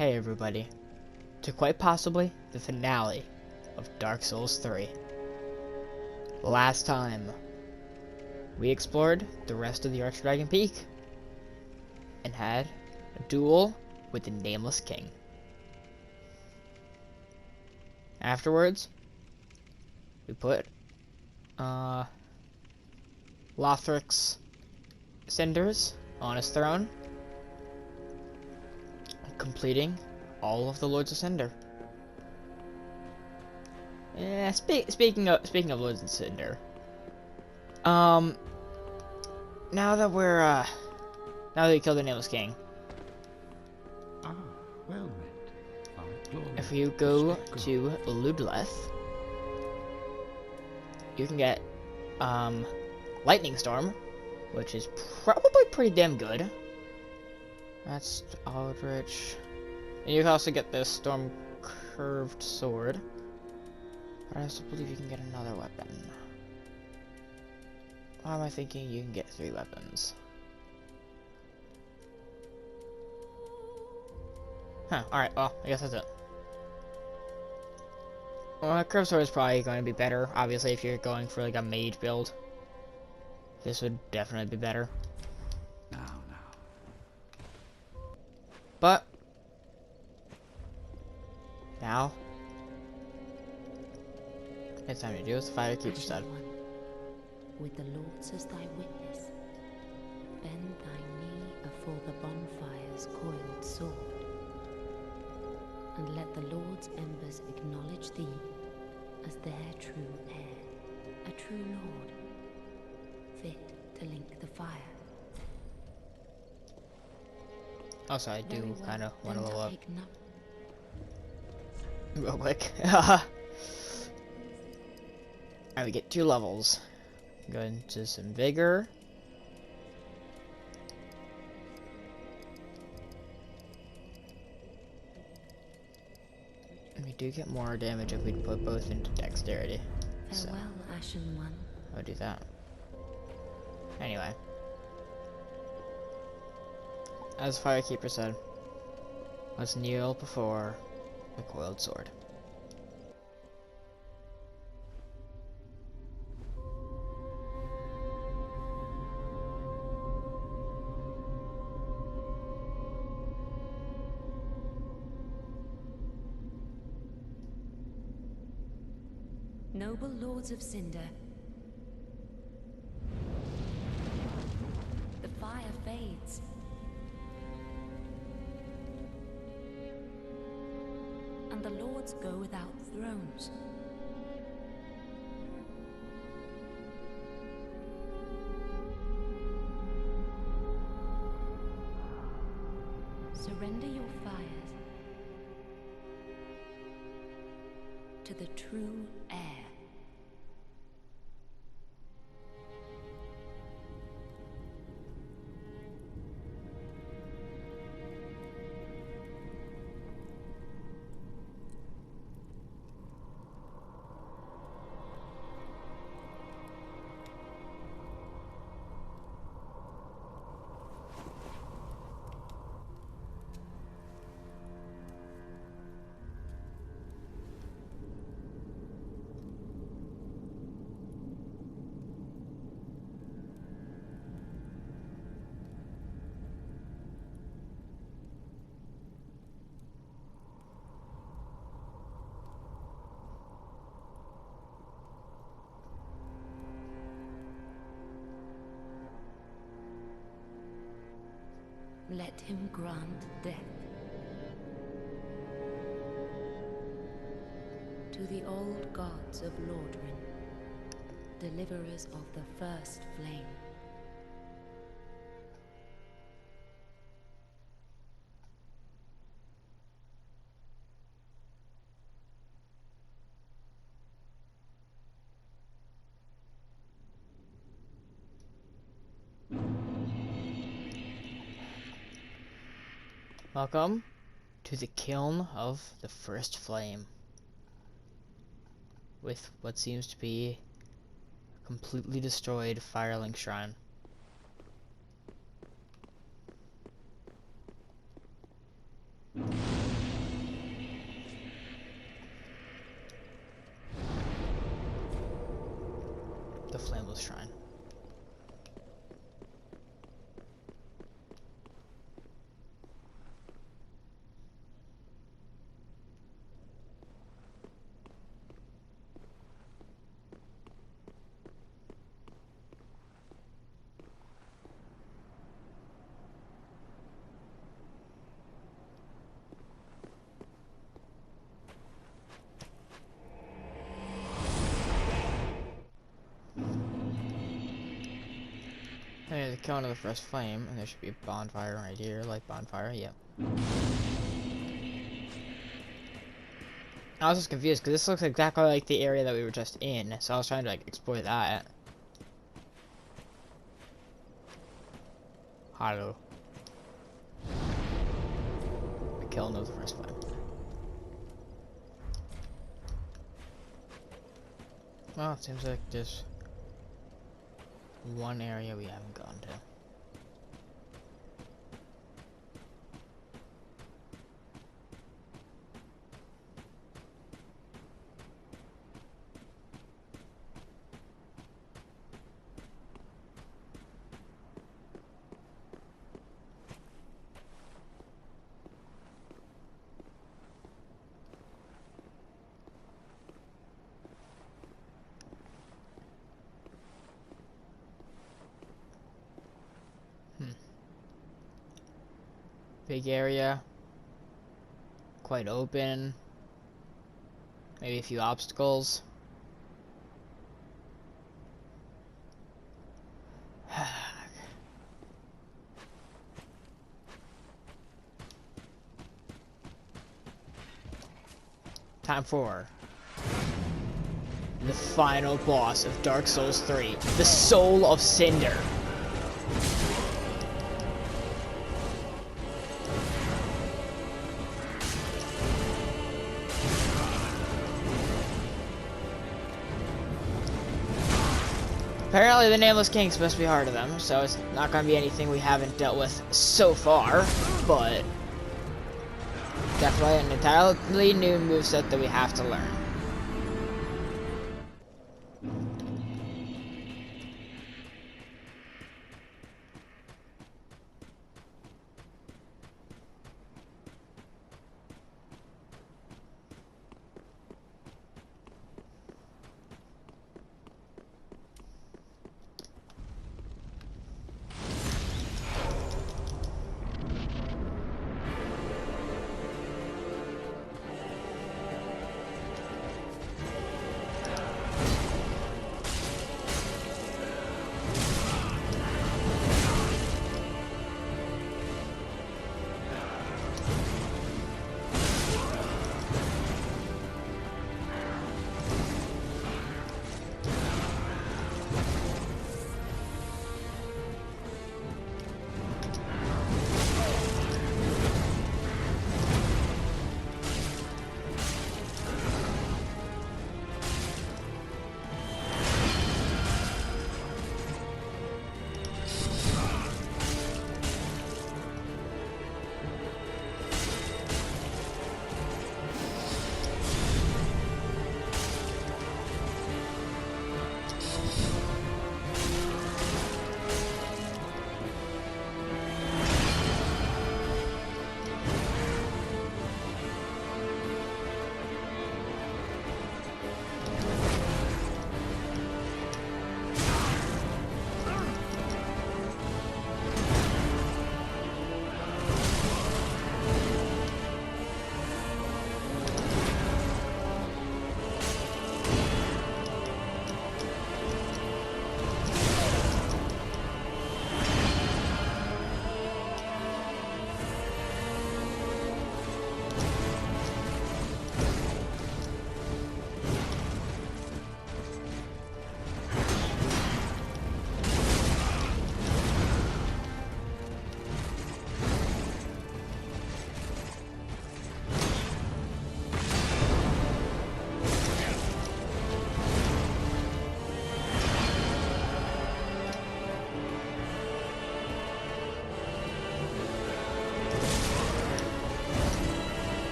Hey everybody, to quite possibly the finale of Dark Souls 3. Last time, we explored the rest of the Archdragon Peak and had a duel with the Nameless King. Afterwards, we put Lothric's Cinders on his throne, completing all of the Lords of Cinder. Yeah, speaking of Lords of Cinder, now that we killed the Nameless King, Well met. if you go to Ludleth, you can get Lightning Storm, which is probably pretty damn good. That's Aldrich. And you can also get this Storm Curved Sword. But I also believe you can get another weapon. Why am I thinking you can get 3 weapons? Huh, alright, well, I guess that's it. Well, Curved Sword is probably going to be better, obviously, if you're going for like a mage build. This would definitely be better. Now. But now it's time to do as the Firekeeper said. With the lords as thy witness, bend thy knee afore the bonfire's coiled sword, and let the lord's embers acknowledge thee as their true heir, a true lord, fit to link the fire. Also, I do kind of want to level up Ignite. real quick. And we get 2 levels. Go into some vigor. And we do get more damage if we put both into dexterity. Farewell, Ashen One. I'll do that. Anyway. As Firekeeper said, let's kneel before the coiled sword. Noble lords of Cinder, the fire fades. And the lords go without thrones. Surrender your fires to the true heir. Let him grant death to the old gods of Lordrin, deliverers of the first flame. Welcome to the kiln of the first flame, with what seems to be a completely destroyed Firelink Shrine. Flameless Shrine. Hey, the count of the first flame, and there should be a bonfire right here, light bonfire, yep. I was just confused, because this looks exactly like the area that we were just in, so I was trying to, like, explore that. Hello. The kiln of the first flame. Well, it seems like there's one area we haven't gone to. Big area, quite open, maybe a few obstacles. Time for the final boss of Dark Souls 3, the Soul of Cinder. Apparently the Nameless King's supposed to be hard to them, so it's not going to be anything we haven't dealt with so far, but definitely an entirely new moveset that we have to learn.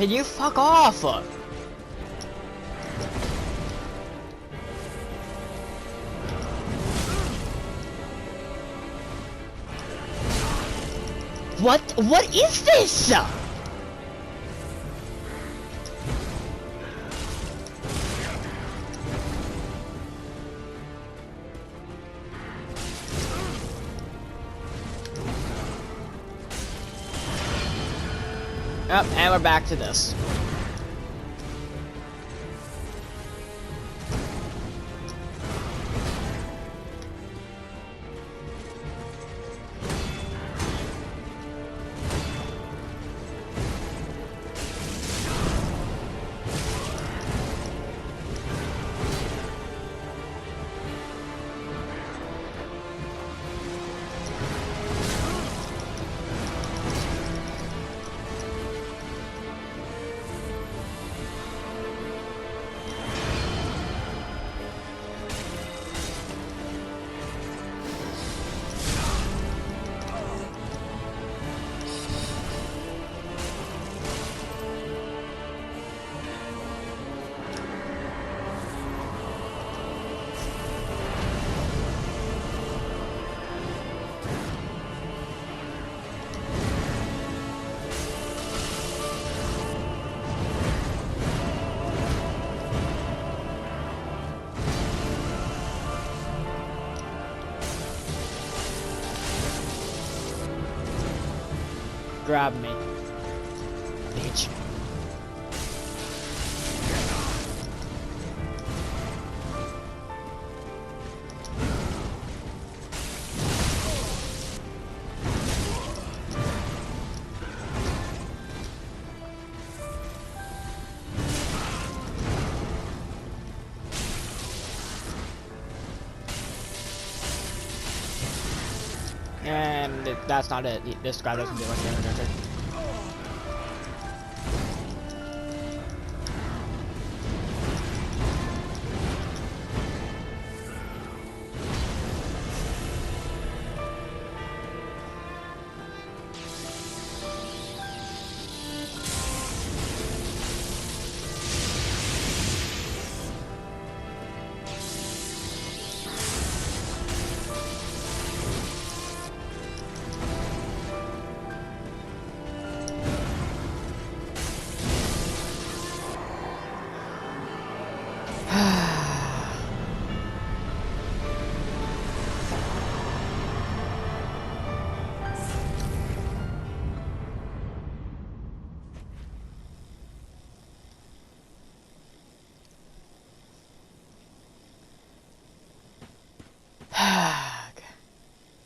Can you fuck off? What is this? Yep, and we're back to this. Grab me, bitch. And that's not it. This guy doesn't do much damage, does it?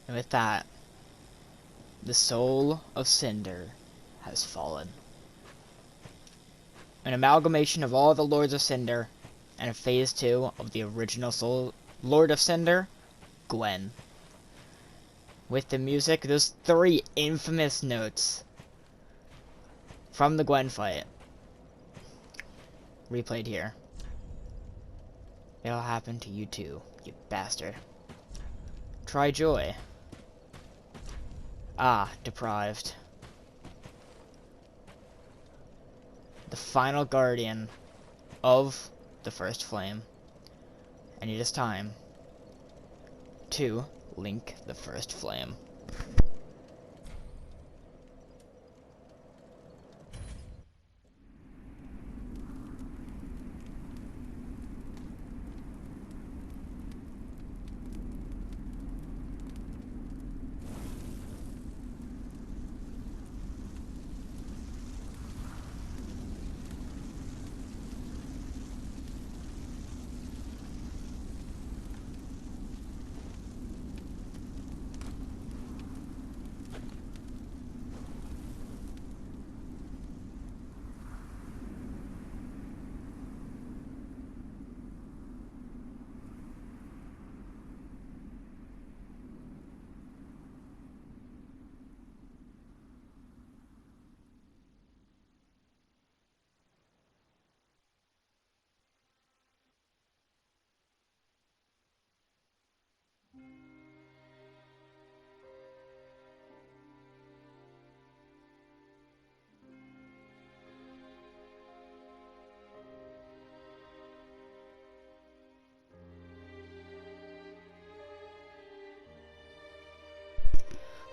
And with that, the soul of Cinder has fallen. An amalgamation of all the Lords of Cinder, and a phase 2 of the original Lord of Cinder, Gwen. With the music, those 3 infamous notes from the Gwen fight replayed here. It'll happen to you too, you bastard. Try joy. Ah, deprived. The final guardian of the first flame. And it is time to link the first flame.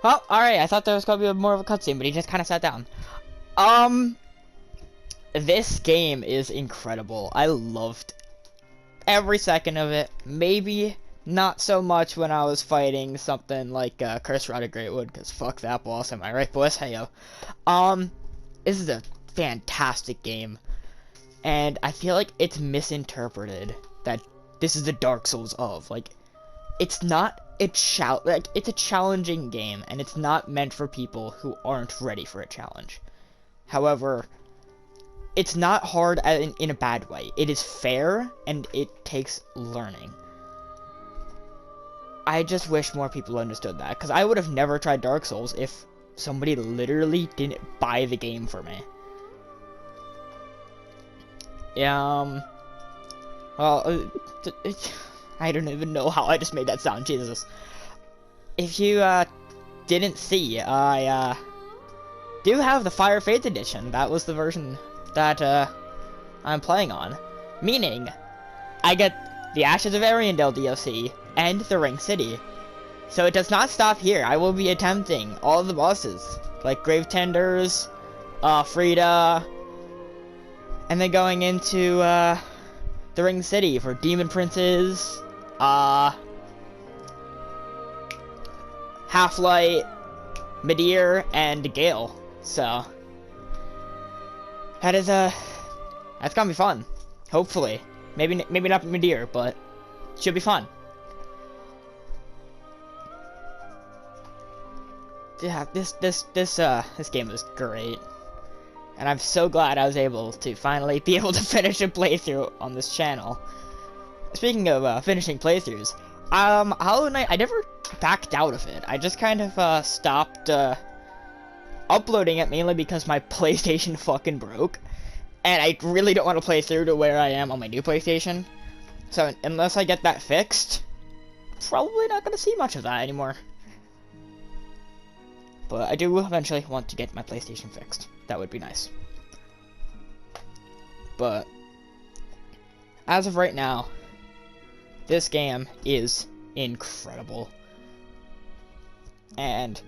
Oh, alright, I thought there was gonna be more of a cutscene, but he just kinda sat down. This game is incredible. I loved every second of it. Maybe not so much when I was fighting something like Curse Rod of Greatwood, because fuck that boss, am I right, boys? Heyo. This is a fantastic game, and I feel like it's misinterpreted that this is the Dark Souls of. Like, it's not it's a challenging game, and it's not meant for people who aren't ready for a challenge. However, it's not hard in a bad way. It is fair, and it takes learning. I just wish more people understood that, because I would have never tried Dark Souls if somebody literally didn't buy the game for me. Well, I don't even know how I just made that sound, Jesus. If you, didn't see, I, do have the Fire Faith Edition. That was the version that, I'm playing on. Meaning, I get the Ashes of Ariandel DLC and the Ring City. So it does not stop here. I will be attempting all of the bosses, like Grave Tenders, Frida, and then going into, the Ring City for Demon Princes, Half-Light, Midir, and Gale. So that is that's gonna be fun. Hopefully, maybe not Midir, but it should be fun. Yeah, this game is great, and I'm so glad I was able to finally be able to finish a playthrough on this channel. Speaking of finishing playthroughs, Hollow Knight, I never backed out of it. I just kind of stopped uploading it mainly because my PlayStation fucking broke, and I really don't want to play through to where I am on my new PlayStation. So unless I get that fixed, probably not gonna see much of that anymore. But I do eventually want to get my PlayStation fixed. That would be nice. But as of right now, this game is incredible. And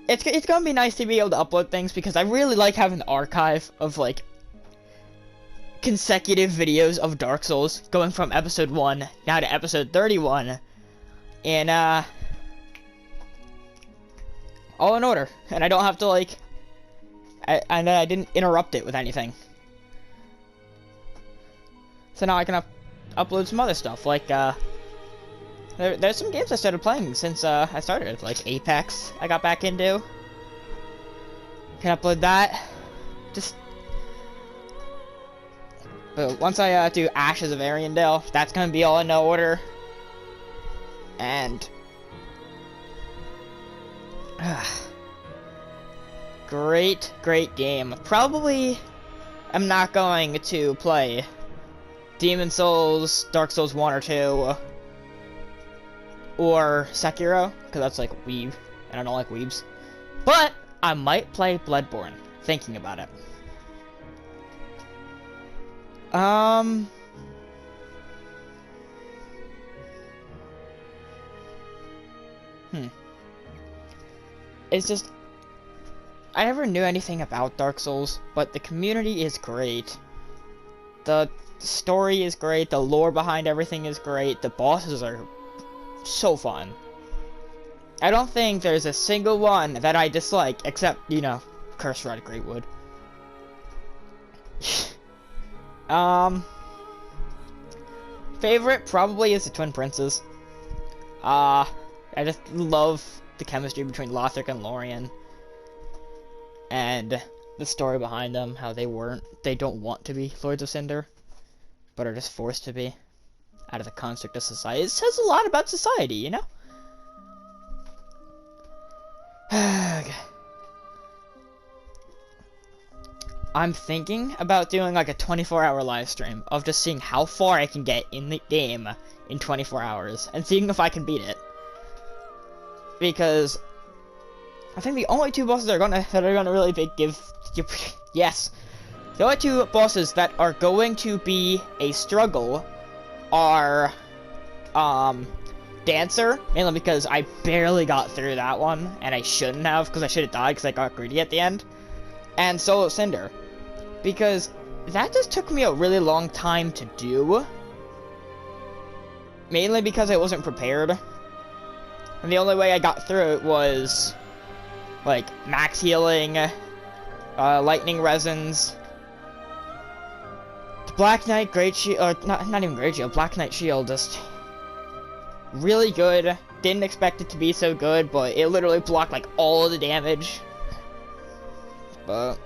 it's gonna be nice to be able to upload things, because I really like having the archive of, like, consecutive videos of Dark Souls, going from episode 1 now to episode 31, and all in order, and I don't have to, like, and then I didn't interrupt it with anything. So now I can upload some other stuff, like, there's some games I started playing since, I started, like Apex I got back into. Can upload that. But once I, do Ashes of Ariandel, that's gonna be all in no order. And great game. Probably I'm not going to play Demon Souls, Dark Souls 1 or 2, or Sekiro, because that's like weeb, and I don't like weebs. But I might play Bloodborne, thinking about it. It's just, I never knew anything about Dark Souls, but the community is great. The story is great, the lore behind everything is great, the bosses are so fun. I don't think there's a single one that I dislike, except, you know, Curse Rod of Greatwood. Favorite probably is the Twin Princes. I just love the chemistry between Lothric and Lorien, and the story behind them, how they don't want to be Lords of Cinder, but are just forced to be out of the construct of society. It says a lot about society, you know? I'm thinking about doing like a 24-hour live stream of just seeing how far I can get in the game in 24 hours and seeing if I can beat it. Because I think the only two bosses that are gonna really yes. The only two bosses that are going to be a struggle are Dancer, mainly because I barely got through that one, and I shouldn't have, because I should have died because I got greedy at the end. And Solo Cinder, because that just took me a really long time to do. Mainly because I wasn't prepared. And the only way I got through it was, like, max healing, lightning resins, the Black Knight Great Shield, or not even Great Shield, Black Knight Shield, just really good. Didn't expect it to be so good, but it literally blocked, like, all of the damage. But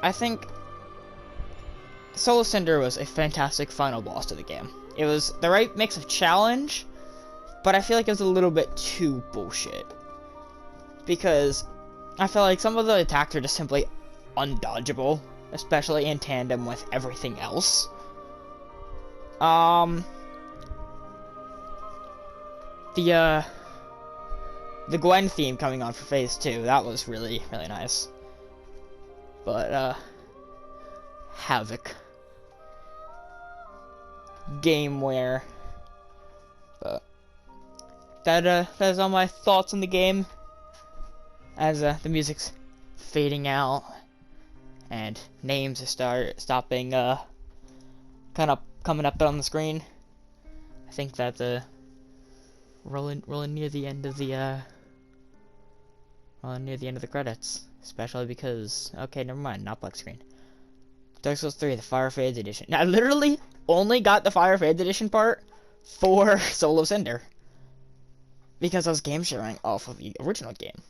I think Solo Cinder was a fantastic final boss to the game. It was the right mix of challenge, but I feel like it was a little bit too bullshit. Because I feel like some of the attacks are just simply undodgeable, especially in tandem with everything else. The Gwen theme coming on for Phase 2, that was really, really nice. But, Havoc. Gameware. But that is all my thoughts on the game. As the music's fading out and names stopping kind of coming up on the screen. I think that's rolling near the end of the credits, especially because, okay, never mind, not black screen. Dark Souls 3, the Fire Fades edition. Now, I literally only got the Fire Fades edition part for Solo Cinder because I was game sharing off of the original game.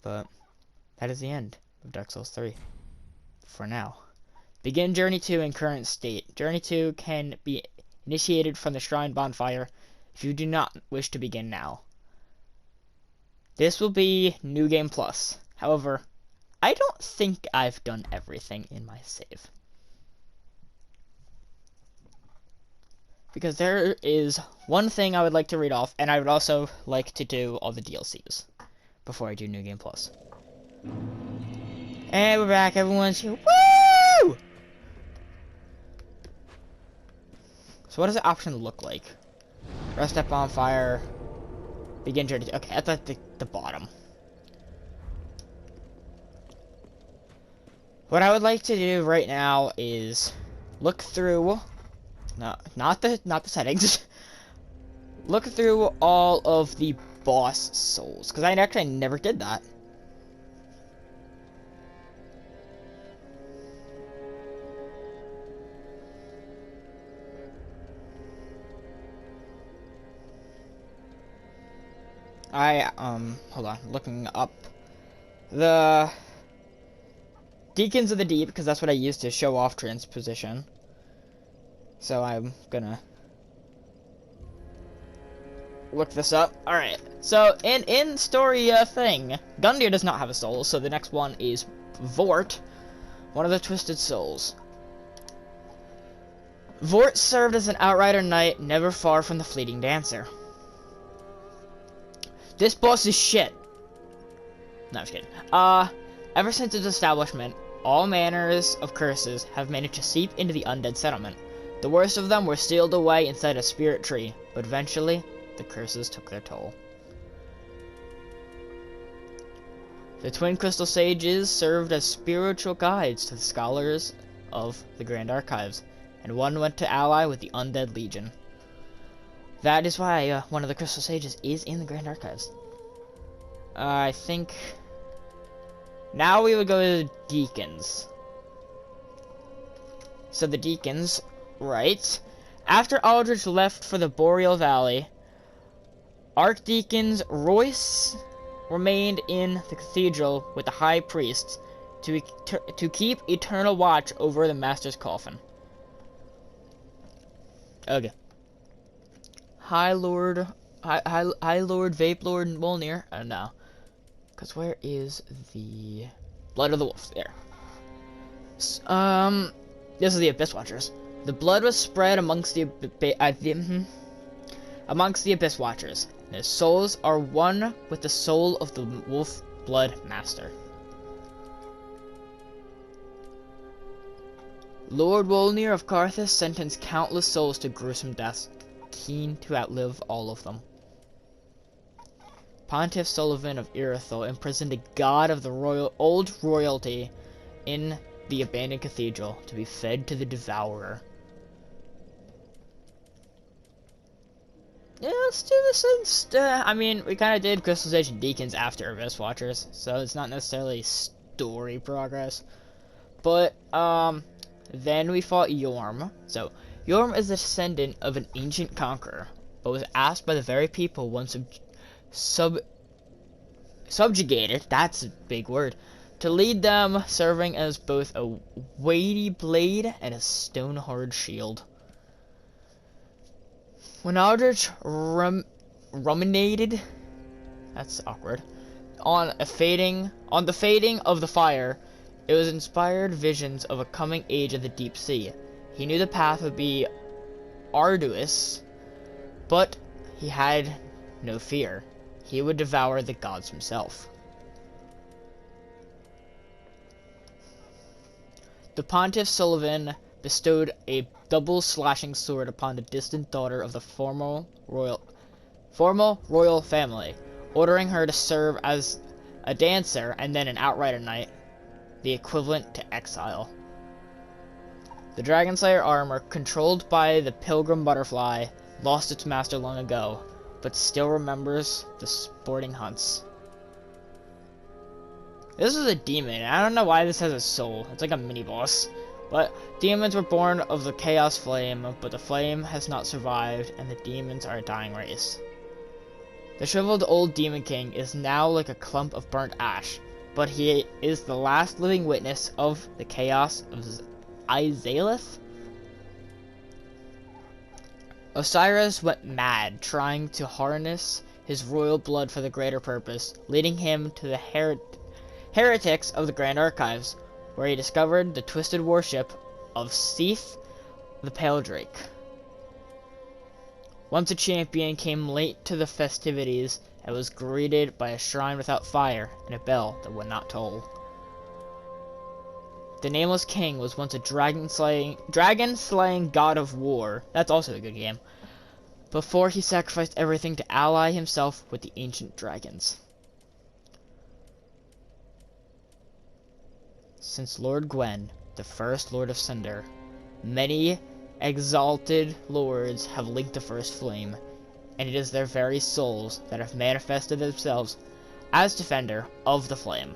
But that is the end of Dark Souls 3 for now. Begin Journey 2 in current state. Journey 2 can be initiated from the Shrine Bonfire if you do not wish to begin now. This will be New Game Plus. However, I don't think I've done everything in my save. Because there is one thing I would like to read off, and I would also like to do all the DLCs before I do New Game Plus. And we're back, everyone's here. Woo! So what does the option look like? Rest at bonfire. Begin journey. Okay, that's at the bottom. What I would like to do right now is look through, not the settings. Look through all of the boss souls, because I actually never did that. Hold on, looking up the Deacons of the Deep, because that's what I used to show off transposition. So I'm gonna look this up. Alright, so in story thing, Gundyr does not have a soul, so the next one is Vort, one of the Twisted Souls. Vort served as an outrider knight, never far from the fleeting dancer. This boss is shit. No, I'm just kidding. Ever since its establishment, all manners of curses have managed to seep into the undead settlement. The worst of them were sealed away inside a spirit tree, but eventually, the curses took their toll. The Twin Crystal Sages served as spiritual guides to the scholars of the Grand Archives, and one went to ally with the Undead Legion. That is why one of the Crystal Sages is in the Grand Archives. I think now we would go to the Deacons. So the Deacons, right? After Aldrich left for the Boreal Valley, Archdeacons Royce remained in the cathedral with the High Priest to keep eternal watch over the Master's coffin. Okay. High Lord Vape Lord Molnir. I don't know. Because where is the Blood of the Wolf? There. This is the Abyss Watchers. The blood was spread amongst the Abyss Watchers. Their souls are one with the soul of the Wolf Blood Master. Lord Wolnir of Carthus sentenced countless souls to gruesome deaths, keen to outlive all of them. Pontiff Sullivan of Irithyll imprisoned a god of the old royalty in the abandoned cathedral to be fed to the devourer. Yeah, let's do this instead. I mean, we kind of did Crystallization Deacons after Abyss Watchers, so it's not necessarily story progress. But, then we fought Yorm. So, Yorm is the descendant of an ancient conqueror, but was asked by the very people once subjugated, that's a big word, to lead them, serving as both a weighty blade and a stone-hard shield. When Aldrich ruminated, that's awkward, on the fading of the fire, it was inspired visions of a coming age of the deep sea. He knew the path would be arduous, but he had no fear. He would devour the gods himself. The Pontiff Sullivan bestowed a double slashing sword upon the distant daughter of the former royal family, ordering her to serve as a dancer and then an outrider knight, the equivalent to exile. The Dragonslayer armor, controlled by the pilgrim butterfly, lost its master long ago, but still remembers the sporting hunts. This is a demon. I don't know why this has a soul. It's like a mini-boss. But demons were born of the Chaos Flame, but the flame has not survived, and the demons are a dying race. The shriveled old Demon King is now like a clump of burnt ash, but he is the last living witness of the chaos of Izalith. Osiris went mad, trying to harness his royal blood for the greater purpose, leading him to the heretics of the Grand Archives, where he discovered the twisted worship of Seath the Pale Drake. Once a champion, came late to the festivities and was greeted by a shrine without fire and a bell that would not toll. The Nameless King was once a dragon-slaying god of war. That's also a good game. Before he sacrificed everything to ally himself with the ancient dragons. Since Lord Gwen, the first Lord of Cinder, many exalted lords have linked the first flame, and it is their very souls that have manifested themselves as defender of the flame.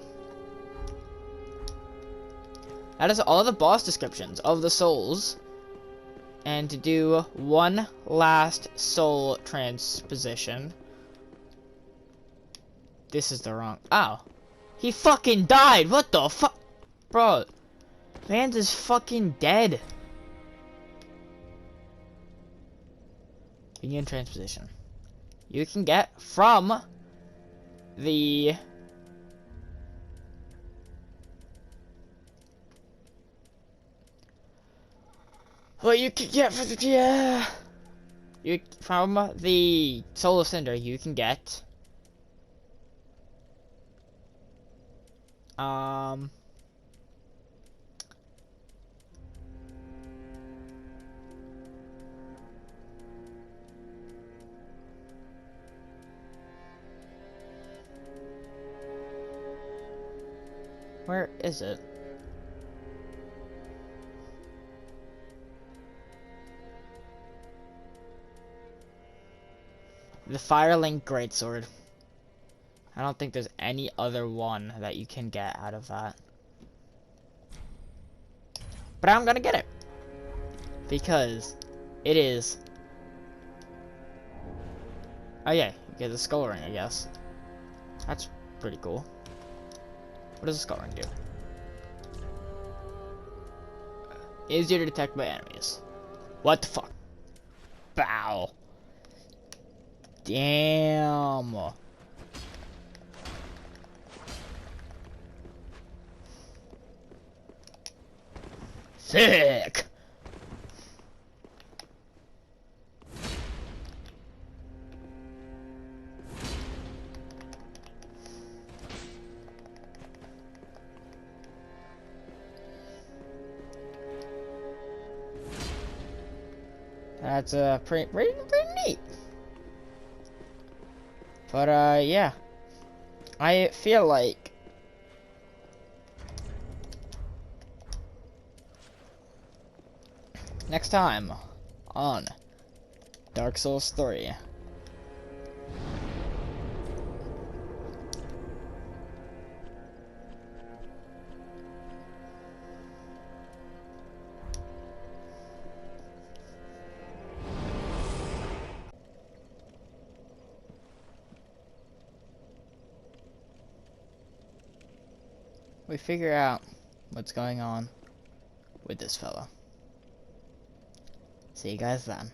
That is all the boss descriptions of the souls. And to do one last soul transposition. This is the wrong... Oh. He fucking died! What the fuck? Bro. Man's is fucking dead. Begin transposition. You can get from the... Well, you can get from the, from the Soul of Cinder, you can get, where is it? The Firelink Greatsword. I don't think there's any other one that you can get out of that. But I'm gonna get it. Because it is... Oh yeah, you get the skull ring, I guess. That's pretty cool. What does the skull ring do? Easier to detect by enemies. What the fuck? Bow. Damn. Sick. That's pretty neat. But yeah, I feel like next time on Dark Souls 3. We figure out what's going on with this fella. See you guys then.